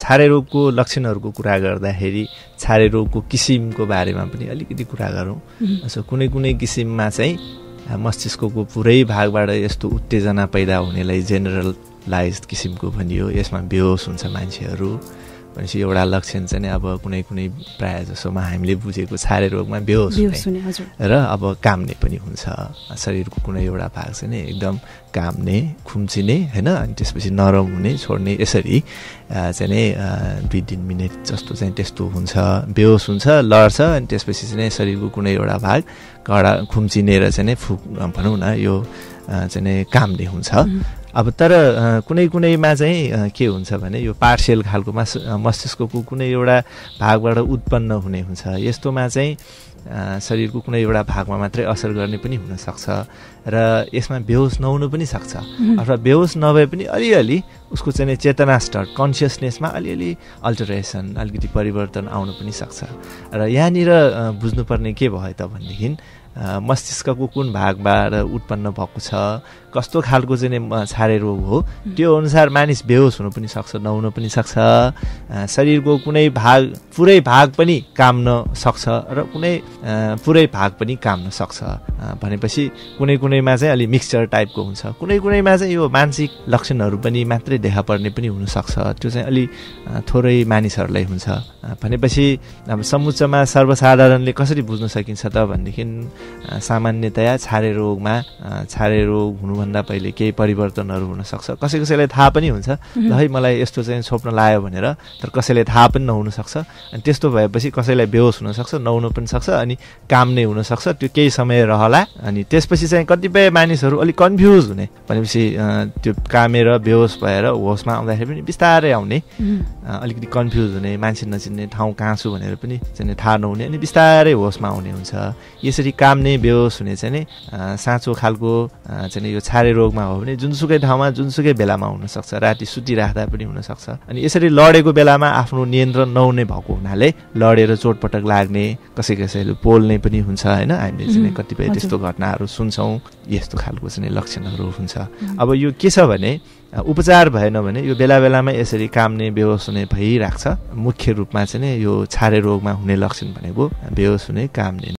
छारे रोगको लक्षणहरूको कुरा गर्दाखेरि छारे रोगको किसिमको बारेमा पनि अलिकति कुरा गरौँ। कुनै कुनै किसिममा चाहिँ मस्तिष्कको पुरै भागबाट यस्तो उत्तेजना पैदा हुनेलाई जेनरलाइज किसिमको भनियो। यसमा बेहोस हुन्छ मान्छेहरू भनेपछि एउटा लक्षण चाहिँ नि अब कुनै कुनै प्रायः जसोमा हामीले बुझेको छारे रोगमा बेहोस हुने र अब काम्ने पनि हुन्छ। शरीरको कुनै एउटा भाग चाहिँ नि एकदम काम्ने खुम्चिने होइन, अनि त्यसपछि नरम हुने छोड्ने, यसरी चाहिँ नि 2-3 मिनट जस्तो चाहिँ त्यस्तो हुन्छ, बेहोस हुन्छ, लड्छ, अनि त्यसपछि चाहिँ शरीरको कुनै एउटा भाग कडा खुम्चिने र चाहिँ नि भनौँ न यो चाहिँ नि काम्ने हुन्छ। अब तर कुनै कुनैमा चाहिँ के हुन्छ भने यो पार्सियल खालको मस्तिष्कको कुनै एउटा भागबाट उत्पन्न हुने हुन्छ। यस्तोमा चाहिँ शरीरको कुनै एउटा भागमा मात्रै असर गर्ने पनि हुनसक्छ र यसमा बेहोस नहुनु पनि सक्छ, अथवा बेहोस नभए पनि अलिअलि उसको चाहिँ चेतना स्तर कन्सियसनेसमा अलिअलि अल्टरेसन अलिकति परिवर्तन आउनु पनि सक्छ। र यहाँनिर बुझ्नुपर्ने के भयो त भनेदेखि मस्तिष्कको कुन भागबाट उत्पन्न भएको छ, कस्तो खालको चाहिँ छारे रोग हो, त्यो अनुसार मानिस बेहोस हुनु पनि सक्छ, नहुनु पनि सक्छ। शरीरको कुनै भाग पुरै भाग पनि काम्न सक्छ र कुनै पुरै भाग पनि काम्न सक्छ भनेपछि कुनै कुनैमा चाहिँ अलि मिक्सचर टाइपको हुन्छ। कुनै कुनैमा चाहिँ यो मानसिक लक्षणहरू पनि मात्रै देखा पर्ने पनि हुनसक्छ। त्यो चाहिँ अलि थोरै मानिसहरूलाई हुन्छ भनेपछि अब समुच्चमा सर्वसाधारणले कसरी बुझ्न सकिन्छ त भनेदेखि सामान्यतया छारे रोग हुनुभन्दा पहिले केही परिवर्तनहरू हुनसक्छ। कसैलाई थाहा पनि हुन्छ ल है मलाई यस्तो चाहिँ छोप्न लाग्यो भनेर, तर कसैलाई थाहा पनि नहुन सक्छ। अनि त्यस्तो भएपछि कसैलाई बेहोस हुनसक्छ, नहुनु पनि सक्छ, अनि काम नै हुनसक्छ। त्यो केही समय रहला, अनि त्यसपछि चाहिँ कतिपय मानिसहरू अलिक कन्फ्युज हुने भनेपछि त्यो कामेर बेहोस भएर होसमा आउँदाखेरि पनि बिस्तारै आउने, अलिकति कन्फ्युज हुने, मान्छे नचिन्ने, ठाउँ कहाँ छु भनेर पनि चाहिँ थाहा नहुने, अनि बिस्तारै होसमा आउने हुन्छ। यसरी काम्ने बेहोस हुने चाहिँ नि साँचो खालको चाहिँ यो छारे रोगमा हो भने जुनसुकै ठाउँमा जुनसुकै बेलामा हुनसक्छ, राति सुतिराख्दा पनि हुनसक्छ। अनि यसरी लडेको बेलामा आफ्नो नियन्त्रण नहुने भएको हुनाले लडेर चोटपटक लाग्ने, कसैले पोल्ने पनि हुन्छ होइन। हामीले चाहिँ कतिपय त्यस्तो घटनाहरू सुन्छौँ, यस्तो खालको चाहिँ लक्षणहरू हुन्छ। अब यो के छ भने उपचार भएन भने यो बेला बेलामा यसरी काम्ने बेहोस हुने भइरहेको छ। मुख्य रूपमा चाहिँ यो छारे रोगमा हुने लक्षण भनेको बेहोस हुने, काम्ने